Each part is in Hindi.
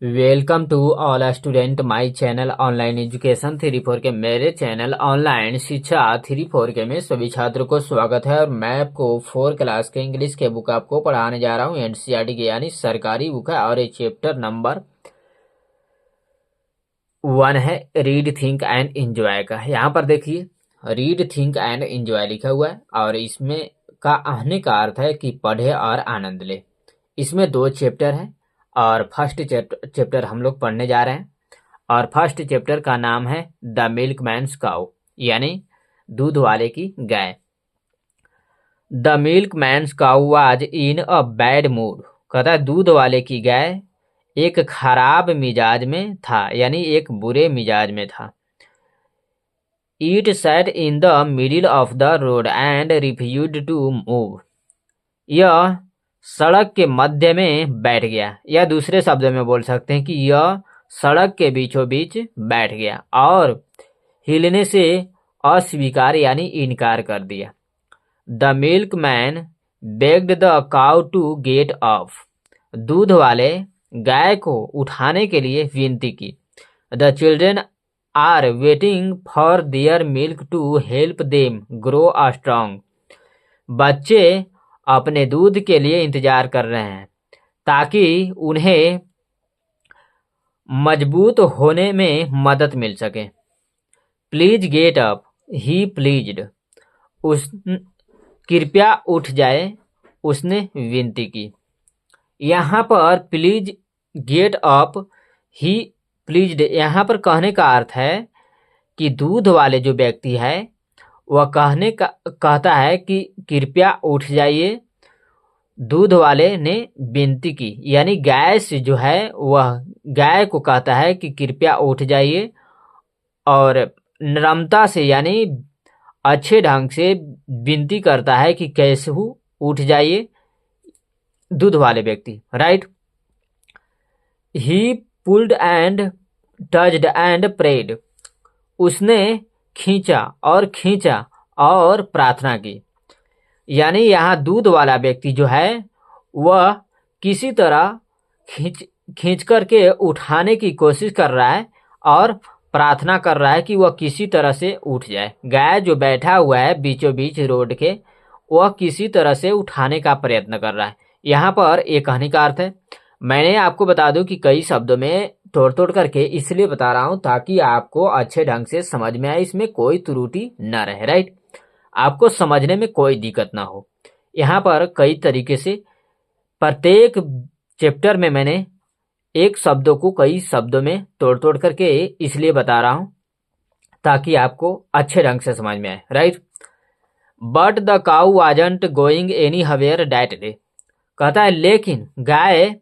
Welcome to all student my channel online education 3-4 के मेरे चैनल ऑनलाइन शिक्षा 3-4 के में सभी छात्रों को स्वागत है। और मैं आपको 4 क्लास के इंग्लिश के बुक आपको पढ़ाने जा रहा हूँ। एनसीईआरटी की यानी सरकारी बुक है और ये चैप्टर नंबर 1 है रीड थिंक एंड एंजॉय का। यहाँ पर देखिए रीड थिंक एंड एंजॉय लिखा हुआ है और इसमें का कहने का अर्थ है कि पढ़े और आनंद ले। इसमें 2 चैप्टर है और फर्स्ट चैप्टर हम लोग पढ़ने जा रहे हैं और फर्स्ट चैप्टर का नाम है द मिल्कमैन्स काउ यानी दूध वाले की गाय। The milkman's cow was in a bad mood, कहता है दूध वाले की गाय एक खराब मिजाज में था यानी एक बुरे मिजाज में था। It sat in the middle of the road and refused to move, यह सड़क के मध्य में बैठ गया, या दूसरे शब्दों में बोल सकते हैं कि यह सड़क के बीचों बीच बैठ गया और हिलने से अस्वीकार यानी इनकार कर दिया। The milkman begged the cow to get up, दूध वाले गाय को उठाने के लिए विनती की। The children are waiting for their milk to help them grow a strong, बच्चे अपने दूध के लिए इंतजार कर रहे हैं ताकि उन्हें मजबूत होने में मदद मिल सके। Please get up, he pleased, उस कृपया उठ जाए, उसने विनती की। यहाँ पर please get up he pleased, यहाँ पर कहने का अर्थ है कि दूध वाले जो व्यक्ति है वह कहता है कि कृपया उठ जाइए। दूध वाले ने विनती की यानी गाय से जो है वह गाय को कहता है कि कृपया उठ जाइए और नम्रता से यानी अच्छे ढंग से विनती करता है कि कैसे उठ जाइए दूध वाले व्यक्ति, right. He pulled and touched and prayed, उसने खींचा और प्रार्थना की, यानी यहाँ दूध वाला व्यक्ति जो है वह किसी तरह खींच करके उठाने की कोशिश कर रहा है और प्रार्थना कर रहा है कि वह किसी तरह से उठ जाए। गाय जो बैठा हुआ है बीचों बीच रोड के, वह किसी तरह से उठाने का प्रयत्न कर रहा है। यहाँ पर एक कहने का अर्थ है। मैंने आपको बता दूं कि कई शब्दों में तोड़ करके इसलिए बता रहा हूं ताकि आपको अच्छे ढंग से समझ में आए, इसमें कोई त्रुटि न रहे, राइट, आपको समझने में कोई दिक्कत ना हो। यहाँ पर कई तरीके से प्रत्येक चैप्टर में मैंने एक शब्दों को कई शब्दों में तोड़ करके इसलिए बता रहा हूं ताकि आपको अच्छे ढंग से समझ में आए, right. But the cow wasn't going anywhere that day, कहता है लेकिन गाय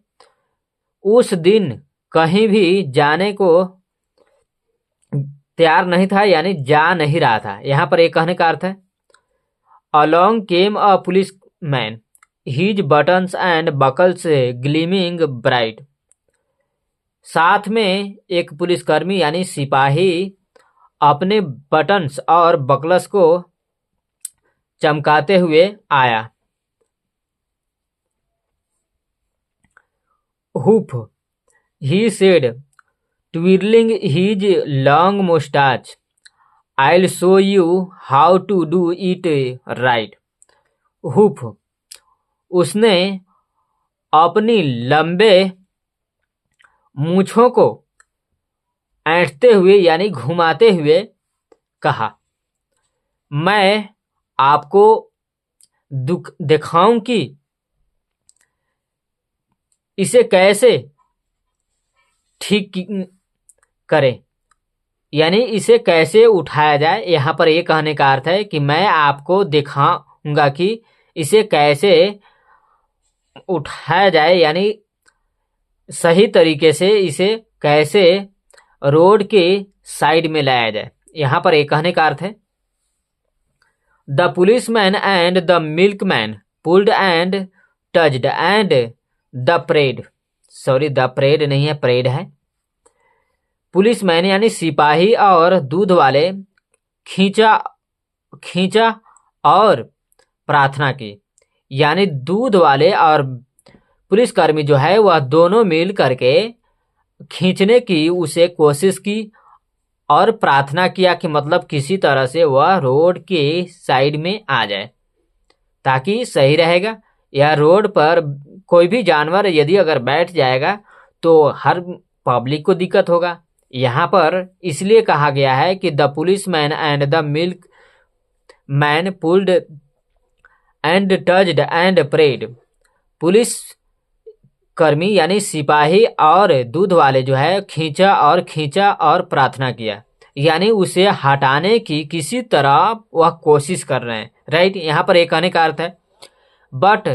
उस दिन कहीं भी जाने को तैयार नहीं था यानी जा नहीं रहा था। यहाँ पर एक कहने का अर्थ है। Along came a policeman, his buttons and buckles gleaming bright, साथ में एक पुलिसकर्मी यानी सिपाही अपने बटन्स और बकल्स को चमकाते हुए आया। Hoof, he said, twirling his long mustache, I'll show you how to do it right. Hoof, उसने अपनी लंबे मूंछों को ऐंठते हुए यानी घुमाते हुए कहा, मैं आपको दिखाऊं कि इसे कैसे ठीक करें, यानी इसे कैसे उठाया जाए। यहाँ पर ये कहने का अर्थ है कि मैं आपको दिखाऊंगा कि इसे कैसे उठाया जाए, यानी सही तरीके से इसे कैसे रोड के साइड में लाया जाए। यहाँ पर एक कहने का अर्थ है। The policeman and the milkman pulled and touched and the prayed, sorry the prayed नहीं है, प्रेड है। पुलिसमैन यानी सिपाही और दूध वाले खींचा और प्रार्थना की, यानी दूध वाले और पुलिसकर्मी जो है वह दोनों मिल करके खींचने की उसे कोशिश की और प्रार्थना किया कि मतलब किसी तरह से वह रोड के साइड में आ जाए ताकि सही रहेगा। या रोड पर कोई भी जानवर यदि अगर बैठ जाएगा तो हर पब्लिक को दिक्कत होगा। यहाँ पर इसलिए कहा गया है कि the police man and the milk man pulled and touched and prayed. Police कर्मी यानी सिपाही और दूध वाले जो है खींचा और प्रार्थना किया, यानी उसे हटाने की किसी तरह वह कोशिश कर रहे हैं। राइट, यहाँ पर एक कहने का अर्थ है but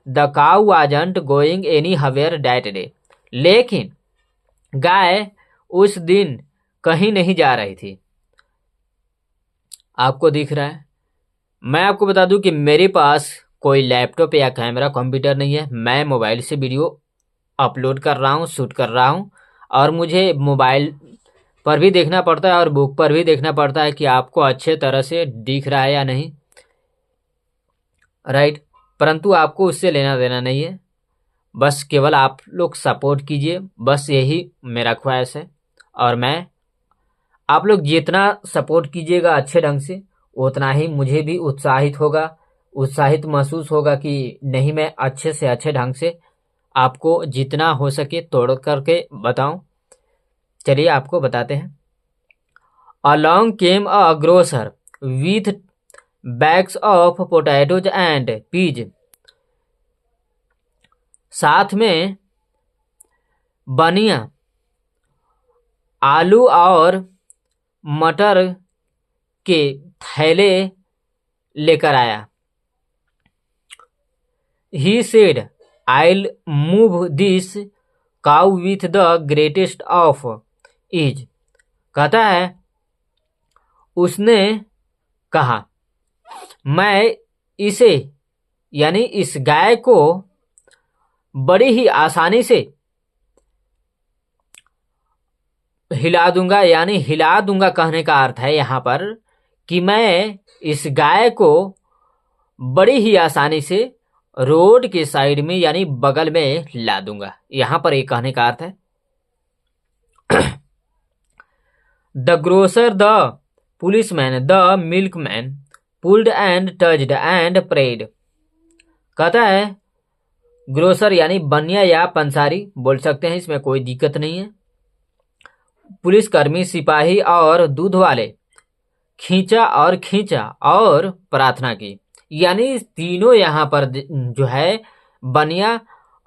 the cow wasn't going anywhere that day. लेकिन गाय उस दिन कहीं नहीं जा रही थी। आपको दिख रहा है, मैं आपको बता दूं कि मेरे पास कोई लैपटॉप या कैमरा कंप्यूटर नहीं है। मैं मोबाइल से वीडियो अपलोड कर रहा हूँ, शूट कर रहा हूँ, और मुझे मोबाइल पर भी देखना पड़ता है और बुक पर भी देखना पड़ता है कि आपको अच्छे तरह से दिख रहा है या नहीं। राइट, परंतु आपको उससे लेना देना नहीं है, बस केवल आप लोग सपोर्ट कीजिए, बस यही मेरा ख्वाहिश है। और मैं आप लोग जितना सपोर्ट कीजिएगा अच्छे ढंग से, उतना ही मुझे भी उत्साहित महसूस होगा कि नहीं, मैं अच्छे से अच्छे ढंग से आपको जितना हो सके तोड़ करके बताऊं। चलिए आपको बताते हैं। Along came a grocer with bags of potatoes and peas। साथ में बनिया आलू और मटर के थैले लेकर आया। He said, I'll move this cow with the greatest of ease। कहता है, उसने कहा, मैं इसे यानी इस गाय को बड़ी ही आसानी से हिला दूंगा। यानी हिला दूंगा कहने का अर्थ है यहाँ पर कि मैं इस गाय को बड़ी ही आसानी से रोड के साइड में यानी बगल में ला दूंगा। यहाँ पर एक कहने का अर्थ है the grocer, the policeman, the milkman pulled and touched and prayed. कहता है ग्रोसर यानी बनिया या पंसारी बोल सकते हैं, इसमें कोई दिक्कत नहीं है। पुलिसकर्मी, सिपाही और दूध वाले खींचा और प्रार्थना की। यानी तीनों यहाँ पर जो है बनिया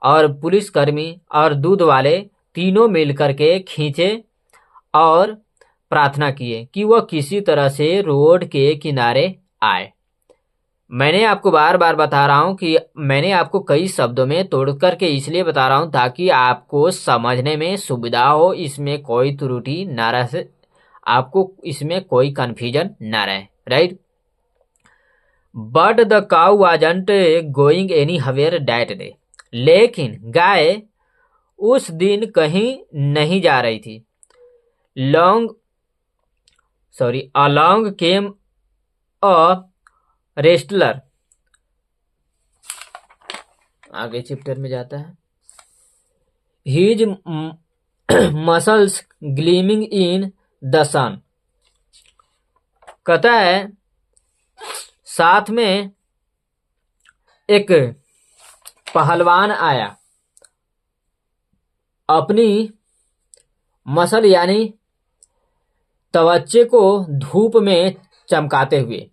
और पुलिसकर्मी और दूध वाले तीनों मिलकर के खींचे और प्रार्थना किए कि वह किसी तरह से रोड के किनारे आए। मैंने आपको बार बार बता रहा हूं कि मैंने आपको कई शब्दों में तोड़ करके इसलिए बता रहा हूं ताकि आपको समझने में सुविधा हो, इसमें कोई त्रुटि ना रहे, आपको इसमें कोई कंफ्यूजन ना रहे। Right, but the cow wasn't going anywhere that day. लेकिन गाय उस दिन कहीं नहीं जा रही थी। along came a wrestler। आगे चैप्टर में जाता है। His muscles gleaming in the sun। कहता है साथ में एक पहलवान आया, अपनी मसल यानी तवच्चे को धूप में चमकाते हुए।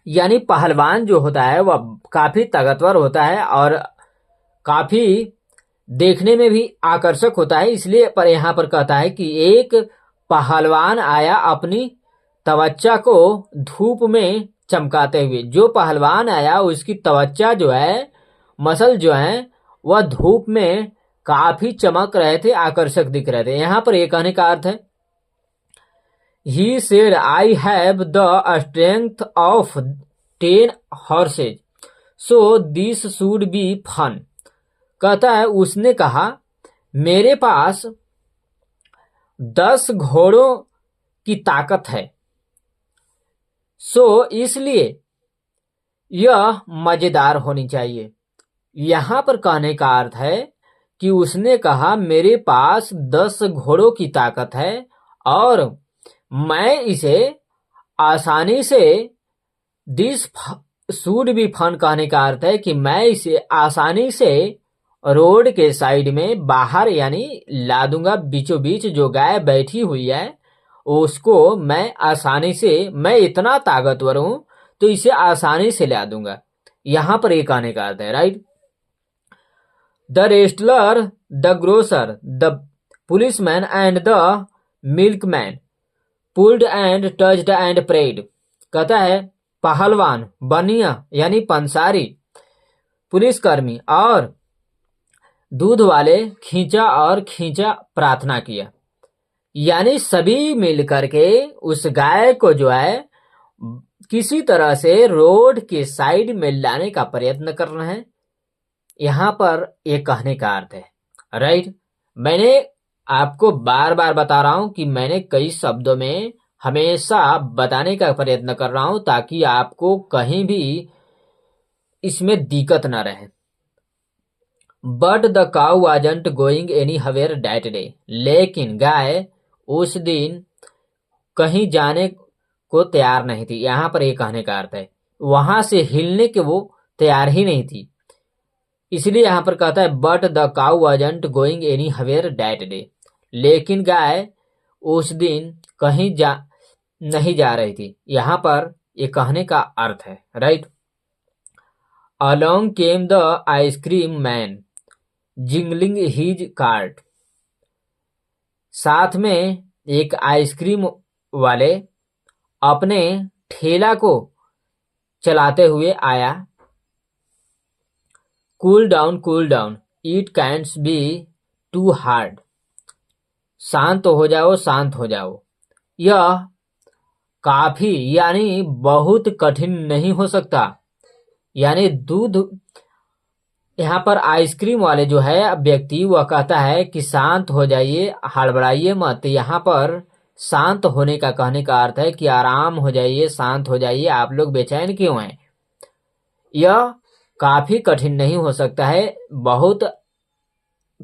यानी पहलवान जो होता है वह काफी ताकतवर होता है और काफी देखने में भी आकर्षक होता है, इसलिए पर यहाँ पर कहता है कि एक पहलवान आया अपनी तवच्चा को धूप में चमकाते हुए। जो पहलवान आया उसकी तवच्चा जो है, मसल जो है, वह धूप में काफी चमक रहे थे, आकर्षक दिख रहे थे। यहाँ पर एक कहने का अर्थ है He said, I have the strength of 10 horses, so this should be fun। कहता है उसने कहा मेरे पास 10 घोड़ों की ताकत है, सो इसलिए यह मजेदार होनी चाहिए। यहाँ पर कहने का अर्थ है कि उसने कहा मेरे पास 10 घोड़ों की ताकत है और मैं इसे आसानी से दिस शुड बी फन कहने का अर्थ है कि मैं इसे आसानी से रोड के साइड में बाहर यानी ला दूंगा। बीचों बीच जो गाय बैठी हुई है उसको मैं आसानी से, मैं इतना ताकतवर हूं तो इसे आसानी से ला दूंगा। यहां पर एक कहने का अर्थ है, right. The wrestler, the grocer, the policeman and the milkman pulled and touched and prayed. कहता है पहलवान, बनिया यानी पंसारी, पुलिसकर्मी और दूध वाले खींचा और खींचा प्रार्थना किया। यानी सभी मिलकर के उस गाय को जो है किसी तरह से रोड के साइड में लाने का प्रयत्न कर रहे हैं। यहां पर एक कहने का अर्थ है, राइट। मैंने आपको बार बार बता रहा हूं कि मैंने कई शब्दों में हमेशा बताने का प्रयत्न कर रहा हूं ताकि आपको कहीं भी इसमें दिक्कत ना रहे। But the cow wasn't going anywhere that day. लेकिन गाय उस दिन कहीं जाने को तैयार नहीं थी। यहां पर एक कहने का अर्थ है वहां से हिलने के वो तैयार ही नहीं थी। इसलिए यहां पर कहता है but the cow wasn't going anywhere that day. लेकिन गाय उस दिन कहीं नहीं जा रही थी। यहां पर ये कहने का अर्थ है, right. Along came the ice cream man jingling his cart. साथ में एक आइसक्रीम वाले अपने ठेला को चलाते हुए आया। Cool down, it can't be too hard. शांत हो जाओ, शांत हो जाओ, यह काफी यानी बहुत कठिन नहीं हो सकता। यानी दूध, यहाँ पर आइसक्रीम वाले जो है व्यक्ति वह कहता है कि शांत हो जाइए, हड़बड़ाइए मत। यहाँ पर शांत होने का कहने का अर्थ है कि आराम हो जाइए, शांत हो जाइए, आप लोग बेचैन क्यों हैं। यह काफी कठिन नहीं हो सकता है, बहुत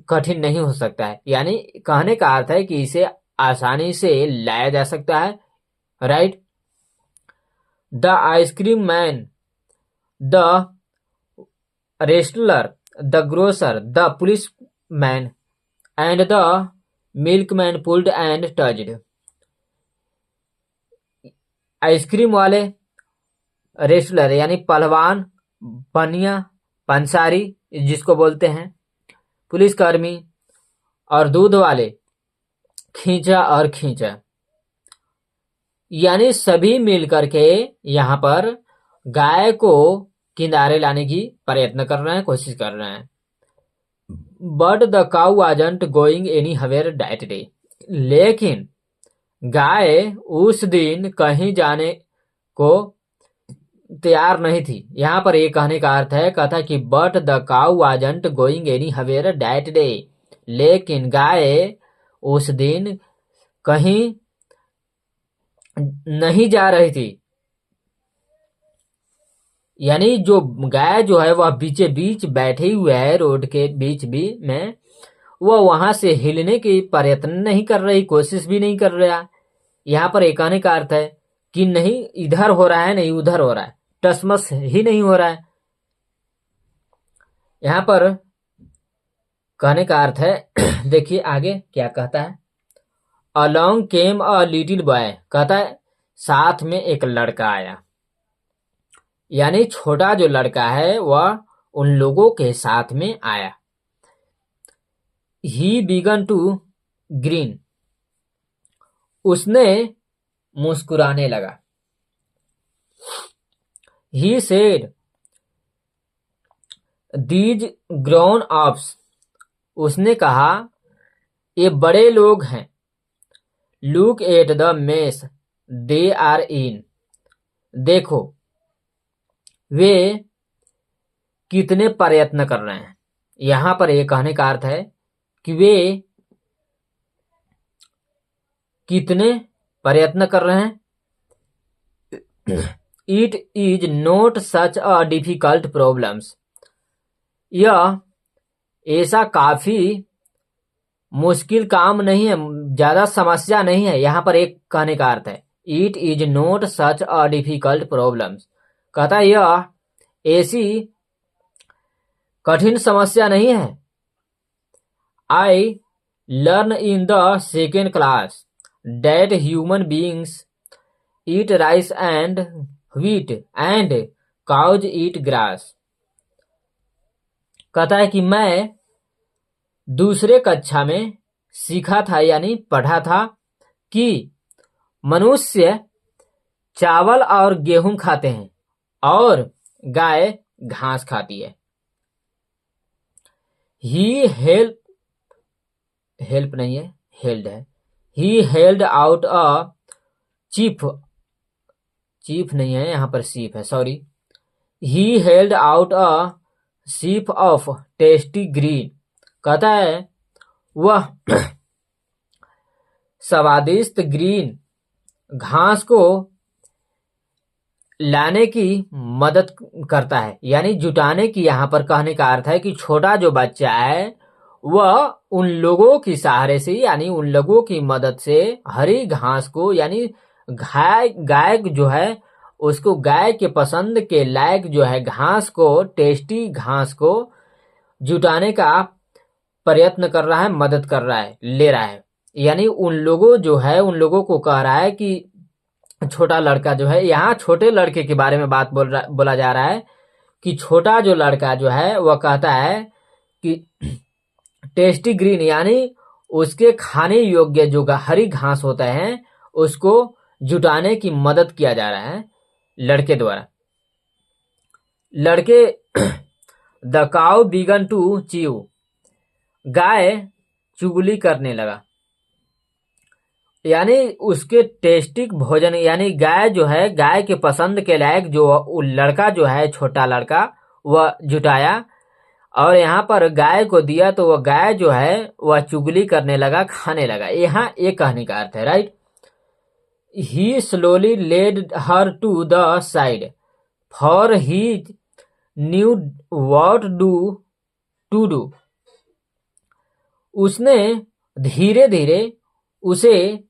कठिन नहीं हो सकता है। यानी कहने का अर्थ है कि इसे आसानी से लाया जा सकता है, right. The ice cream man, the wrestler, the grocer, the policeman and the milkman pulled and touched. Ice cream वाले, रेस्लर यानी पहलवान, बनिया पंसारी जिसको बोलते हैं, पुलिसकर्मी और दूध वाले खींचा और खींचा। यानी सभी मिलकर के यहाँ पर गाय को किनारे लाने की प्रयत्न कर रहे हैं, कोशिश कर रहे हैं। But the cow wasn't going anywhere that day. लेकिन गाय उस दिन कहीं जाने को तैयार नहीं थी। यहाँ पर एक कहने का अर्थ है, कहता कि but the cow wasn't going anywhere that day. लेकिन गाय उस दिन कहीं नहीं जा रही थी। यानी जो गाय जो है वह बीचे बीच बैठी हुई है रोड के बीच भी में, वह वहां से हिलने की प्रयत्न नहीं कर रही, कोशिश भी नहीं कर रहा। यहाँ पर एक कहने का अर्थ है कि नहीं इधर हो रहा है नहीं उधर हो रहा है, टसमस ही नहीं हो रहा है। यहाँ पर कहने का अर्थ है देखिए आगे क्या कहता है। Along came a little boy, कहता है साथ में एक लड़का आया। यानी छोटा जो लड़का है वह उन लोगों के साथ में आया। ही बिगन टू ग्रीन, उसने मुस्कुराने लगा। He said these grown ups, उसने कहा ये बड़े लोग हैं। Look at the mess they are in, देखो वे कितने प्रयत्न कर रहे हैं। यहां पर यह कहने का अर्थ है कि वे कितने प्रयत्न कर रहे हैं। It is not such a difficult problems, यह ऐसा काफी मुश्किल काम नहीं है, ज्यादा समस्या नहीं है। यहाँ पर एक कहने का अर्थ है, it is not such a difficult problem. कहता है यह ऐसी कठिन समस्या नहीं है। I learn in the second class that human beings eat rice and wheat and cows eat grass. कहता है कि मैं दूसरे कक्षा में सीखा था यानी पढ़ा था कि मनुष्य चावल और गेहूं खाते हैं और गाय घास खाती है। ही हेल्प नहीं है, हेल्ड है। He held out a chief नहीं है, यहाँ पर सीप है, sorry. He held out a sheep of tasty green. कहता है वह स्वादिष्ट ग्रीन घास को लाने की मदद करता है, यानी जुटाने की। यहाँ पर कहने का अर्थ है कि छोटा जो बच्चा है वह उन लोगों की सहारे से यानी उन लोगों की मदद से हरी घास को यानी गाय जो है उसको गाय के पसंद के लायक जो है घास को, टेस्टी घास को जुटाने का प्रयत्न कर रहा है, मदद कर रहा है, ले रहा है। यानी उन लोगों को कह रहा है कि छोटा लड़का जो है, यहाँ छोटे लड़के के बारे में बात बोला जा रहा है कि छोटा जो लड़का जो है वह कहता है कि टेस्टी ग्रीन यानी उसके खाने योग्य जो हरी घास होता है उसको जुटाने की मदद किया जा रहा है लड़के द्वारा। लड़के the cow began to chew, गाय चुगली करने लगा, यानी उसके टेस्टिक भोजन यानी गाय जो है, गाय के पसंद के लायक जो लड़का जो है, छोटा लड़का, वह जुटाया और यहाँ पर गाय को दिया तो वह गाय जो है वह चुगली करने लगा, खाने लगा। यहाँ एक कहने का अर्थ है, right. He slowly led her to the side for he knew what to do. उसने धीरे धीरे उसे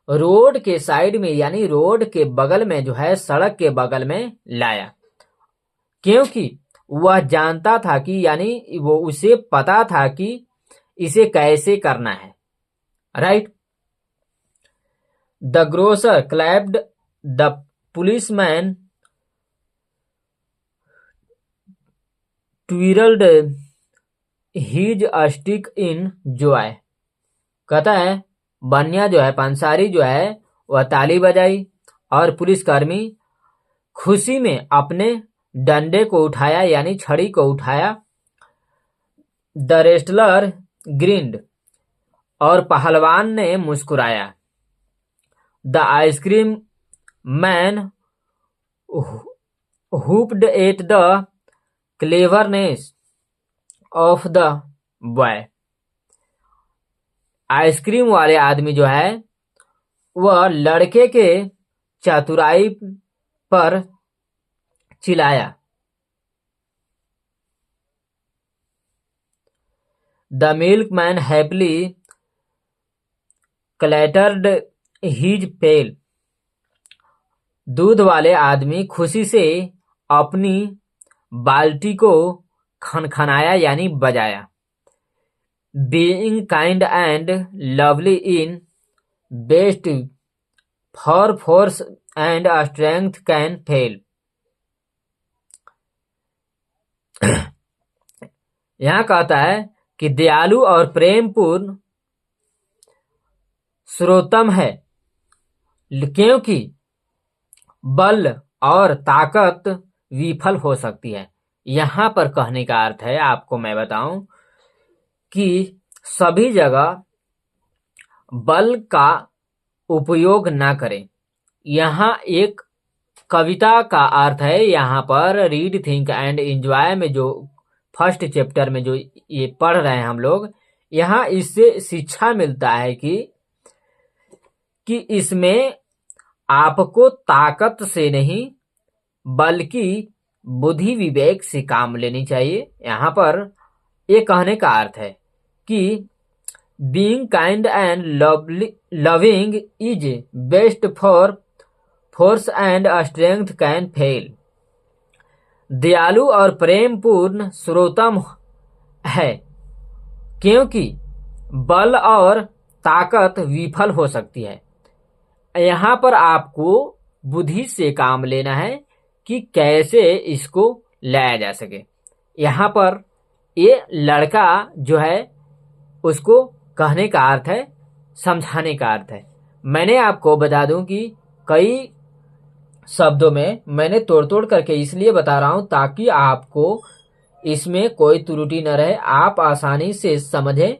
रोड के साइड में यानी रोड के बगल में जो है, सड़क के बगल में लाया, क्योंकि वह जानता था कि यानी वो उसे पता था कि इसे कैसे करना है, right. The grocer clapped the policeman twirled his stick in joy. कहता है बनिया जो है, पंसारी जो है वह ताली बजाई और पुलिसकर्मी खुशी में अपने डंडे को उठाया यानी छड़ी को उठाया। द रेस्टलर ग्रिंड, और पहलवान ने मुस्कुराया। The ice cream man whooped at the cleverness of the boy. Ice cream वाले आदमी जो है वह लड़के के चतुराई पर चिल्लाया। द मिल्कमैन हैप्पीली क्लैटर्ड हिज पेल। दूध वाले आदमी खुशी से अपनी बाल्टी को खनखनाया यानी बजाया। Being kind and lovely in best for force and strength can fail. यहाँ कहता है कि दयालु और प्रेमपूर्ण सर्वोत्तम है, क्योंकि बल और ताकत विफल हो सकती है। यहाँ पर कहने का अर्थ है, आपको मैं बताऊं कि सभी जगह बल का उपयोग ना करें। यहाँ एक कविता का अर्थ है, यहाँ पर रीड थिंक एंड एंजॉय में जो फर्स्ट चैप्टर में जो ये पढ़ रहे हैं हम लोग, यहाँ इससे शिक्षा मिलता है कि इसमें आपको ताकत से नहीं बल्कि बुद्धि विवेक से काम लेनी चाहिए। यहाँ पर ये कहने का अर्थ है कि being kind and loving is best for force and strength can fail. दयालु और प्रेमपूर्ण सर्वोत्तम है क्योंकि बल और ताकत विफल हो सकती है। यहाँ पर आपको बुद्धि से काम लेना है कि कैसे इसको लाया जा सके। यहाँ पर ये लड़का जो है उसको कहने का अर्थ है, समझाने का अर्थ है। मैंने आपको बता दूं कि कई शब्दों में मैंने तोड़ तोड़ करके इसलिए बता रहा हूं ताकि आपको इसमें कोई त्रुटि न रहे, आप आसानी से समझें,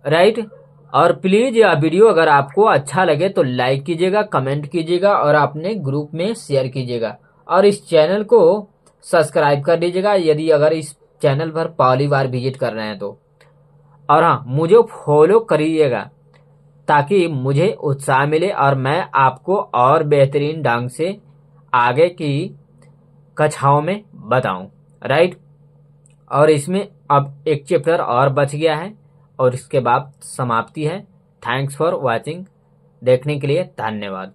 राइट। और प्लीज यह वीडियो अगर आपको अच्छा लगे तो लाइक कीजिएगा, कमेंट कीजिएगा और अपने ग्रुप में शेयर कीजिएगा और इस चैनल को सब्सक्राइब कर लीजिएगा यदि अगर इस चैनल पर पहली बार विजिट कर रहे हैं तो। और हाँ, मुझे फॉलो करिएगा ताकि मुझे उत्साह मिले और मैं आपको और बेहतरीन ढंग से आगे की कक्षाओं में बताऊं, राइट। और इसमें अब एक चैप्टर और बच गया है और इसके बाद समाप्ति है। Thanks for watching. देखने के लिए धन्यवाद।